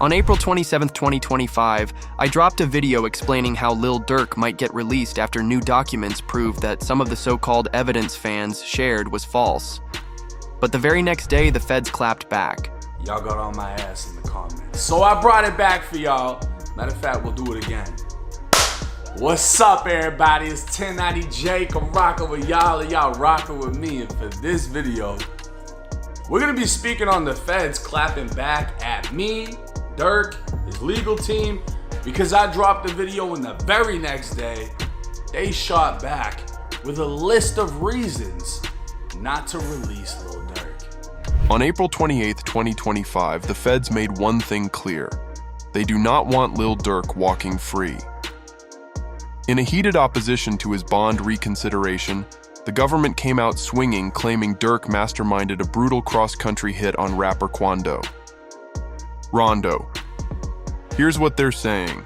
On April 27, 2025, I dropped a video explaining how Lil Durk might get released after new documents proved that some of the so-called evidence fans shared was false. But the very next day, the feds clapped back. Y'all got on my ass in the comments, so I brought it back for y'all. Matter of fact, we'll do it again. What's up, everybody? It's 1090 Jake. I'm rocking with y'all, and y'all rocking with me. And for this video, we're gonna be speaking on the feds clapping back at me, Durk, his legal team, because I dropped the video and the very next day, they shot back with a list of reasons not to release Lil Durk. On April 28, 2025, the feds made one thing clear. They do not want Lil Durk walking free. In a heated opposition to his bond reconsideration, the government came out swinging, claiming Durk masterminded a brutal cross-country hit on rapper Rondo. Here's what they're saying.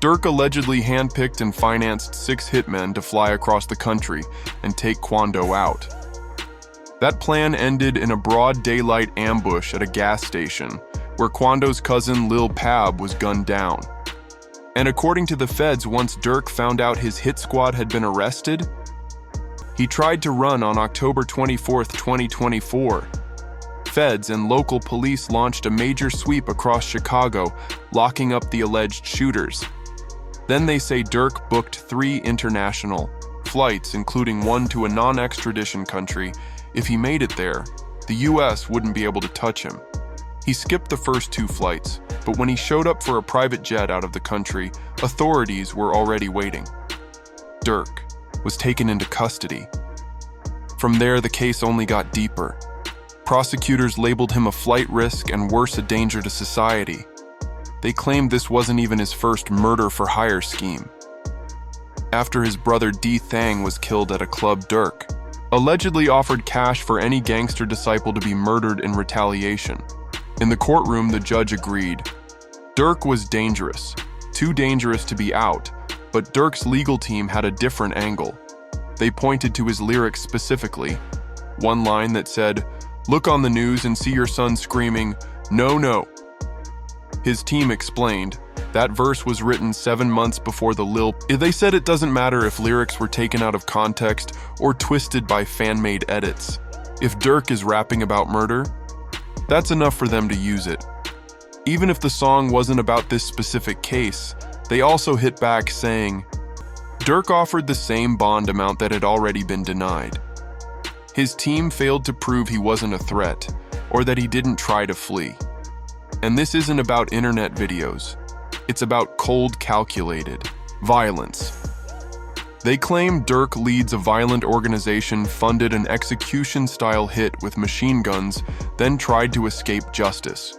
Durk allegedly handpicked and financed 6 hitmen to fly across the country and take Quando out. That plan ended in a broad daylight ambush at a gas station, where Quando's cousin Lil Pab was gunned down. And according to the feds, once Durk found out his hit squad had been arrested, he tried to run on October 24, 2024. Feds and local police launched a major sweep across Chicago, locking up the alleged shooters. Then they say Durk booked 3 international flights, including one to a non-extradition country. If he made it there, the US wouldn't be able to touch him. He skipped the first 2 flights, but when he showed up for a private jet out of the country, authorities were already waiting. Durk was taken into custody. From there, the case only got deeper. Prosecutors labeled him a flight risk and worse, a danger to society. They claimed this wasn't even his first murder-for-hire scheme. After his brother D. Thang was killed at a club, Durk allegedly offered cash for any gangster disciple to be murdered in retaliation. In the courtroom, the judge agreed. Durk was dangerous, too dangerous to be out, but Durk's legal team had a different angle. They pointed to his lyrics specifically. One line that said, "Look on the news and see your son screaming, 'No, no.'" His team explained, that verse was written 7 months before the Lil. They said it doesn't matter if lyrics were taken out of context or twisted by fan-made edits. If Durk is rapping about murder, that's enough for them to use it. Even if the song wasn't about this specific case, they also hit back saying, Durk offered the same bond amount that had already been denied. His team failed to prove he wasn't a threat, or that he didn't try to flee. And this isn't about internet videos. It's about cold, calculated violence. They claim Durk leads a violent organization, funded an execution-style hit with machine guns, then tried to escape justice.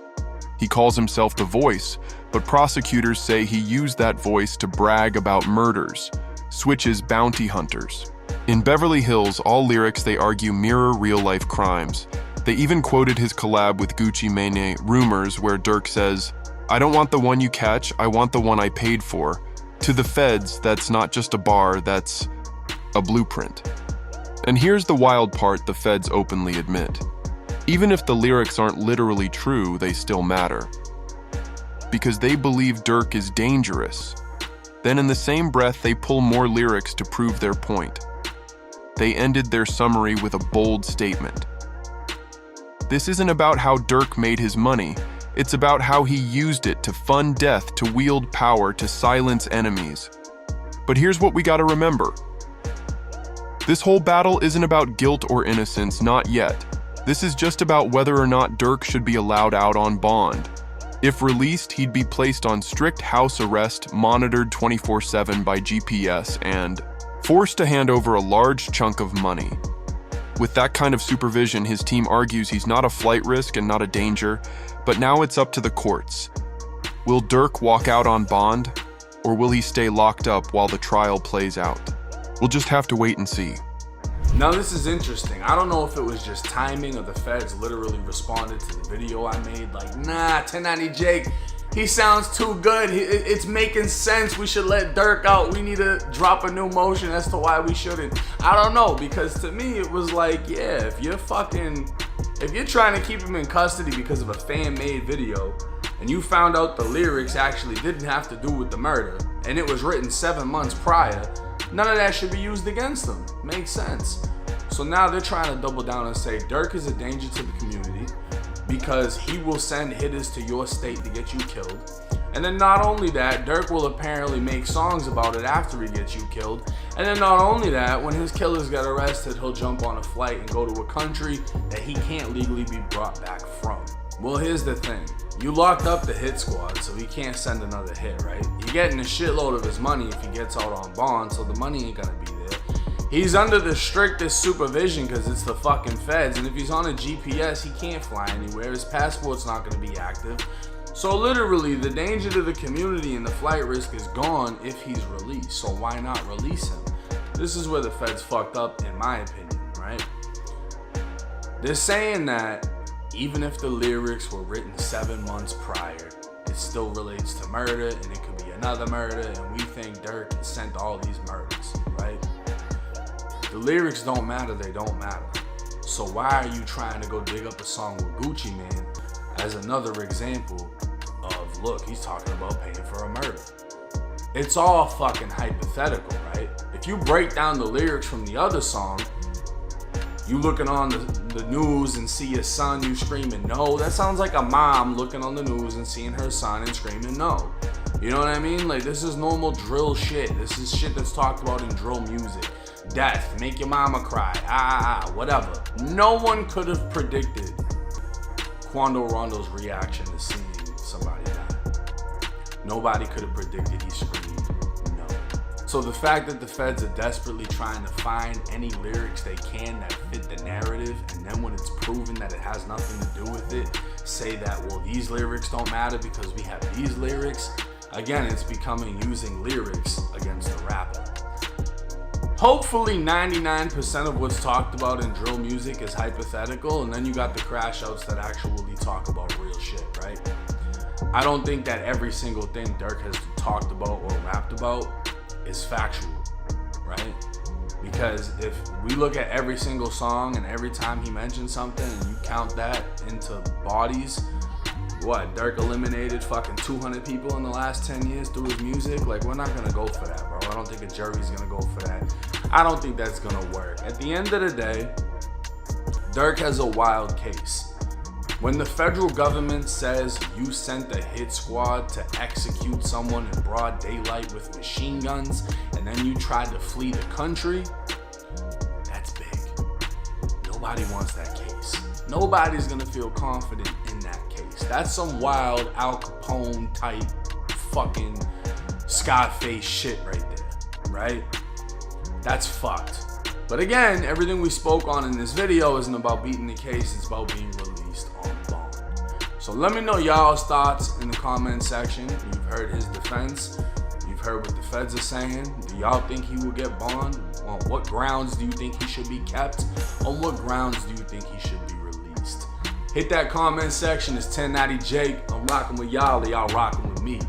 He calls himself the Voice, but prosecutors say he used that voice to brag about murders, switches bounty hunters. In Beverly Hills, all lyrics, they argue, mirror real-life crimes. They even quoted his collab with Gucci Mane, Rumors, where Durk says, "I don't want the one you catch, I want the one I paid for." To the feds, that's not just a bar, that's a blueprint. And here's the wild part the feds openly admit. Even if the lyrics aren't literally true, they still matter. Because they believe Durk is dangerous. Then in the same breath, they pull more lyrics to prove their point. They ended their summary with a bold statement. This isn't about how Durk made his money. It's about how he used it to fund death, to wield power, to silence enemies. But here's what we gotta remember. This whole battle isn't about guilt or innocence, not yet. This is just about whether or not Durk should be allowed out on bond. If released, he'd be placed on strict house arrest, monitored 24/7 by GPS, and forced to hand over a large chunk of money. With that kind of supervision, his team argues he's not a flight risk and not a danger, but now it's up to the courts. Will Durk walk out on bond, or will he stay locked up while the trial plays out? We'll just have to wait and see. Now this is interesting. I don't know if it was just timing or the feds literally responded to the video I made like, nah, 1090 Jake, he sounds too good. It's making sense. We should let Durk out. We need to drop a new motion as to why we shouldn't. I don't know, because to me it was like, yeah, if you're trying to keep him in custody because of a fan-made video, and you found out the lyrics actually didn't have to do with the murder, and it was written 7 months prior, none of that should be used against them. Makes sense. So now they're trying to double down and say Durk is a danger to the community because he will send hitters to your state to get you killed. And then not only that, Durk will apparently make songs about it after he gets you killed. And then not only that, when his killers get arrested, he'll jump on a flight and go to a country that he can't legally be brought back from. Well, here's the thing. You locked up the hit squad, so he can't send another hit, right? You're getting a shitload of his money if he gets out on bond, so the money ain't gonna be there. He's under the strictest supervision because it's the fucking feds, and if he's on a GPS, he can't fly anywhere. His passport's not gonna be active. So literally, the danger to the community and the flight risk is gone if he's released. So why not release him? This is where the feds fucked up, in my opinion, right? They're saying that even if the lyrics were written 7 months prior, it still relates to murder, and it could be another murder, and we think Durk sent all these murders, right? The lyrics don't matter, they don't matter. So why are you trying to go dig up a song with Gucci Mane as another example of, look, he's talking about paying for a murder? It's all fucking hypothetical, right? If you break down the lyrics from the other song, you looking on the news and see your son, you screaming no. That sounds like a mom looking on the news and seeing her son and screaming no. You know what I mean? Like, this is normal drill shit. This is shit that's talked about in drill music. Death, make your mama cry, whatever. No one could have predicted Quando Rondo's reaction to seeing somebody die. Nobody could have predicted he screamed no. So the fact that the feds are desperately trying to find any lyrics they can that fit the narrative, and then when it's proven that it has nothing to do with it, say that, well, these lyrics don't matter because we have these lyrics. Again, it's becoming using lyrics against the rapper. Hopefully 99% of what's talked about in drill music is hypothetical, and then you got the crash outs that actually talk about real shit, right? I don't think that every single thing Durk has talked about or rapped about is factual, right? Because if we look at every single song and every time he mentions something and you count that into bodies, what, Durk eliminated fucking 200 people in the last 10 years through his music? Like, we're not gonna go for that, bro. I don't think a jury's gonna go for that. I don't think that's gonna work. At the end of the day, Durk has a wild case. When the federal government says you sent a hit squad to execute someone in broad daylight with machine guns, and then you tried to flee the country, that's big. Nobody wants that case. Nobody's gonna feel confident in that case. That's some wild Al Capone type fucking Scarface shit right there, right? That's fucked. But again, everything we spoke on in this video isn't about beating the case, it's about being released on bond. So let me know y'all's thoughts in the comment section. You've heard his defense. You've heard what the feds are saying. Do y'all think he will get bond? On what grounds do you think he should be kept? On what grounds do you think he should be released? Hit that comment section. It's 1090 Jake. I'm rocking with y'all, or y'all rocking with me.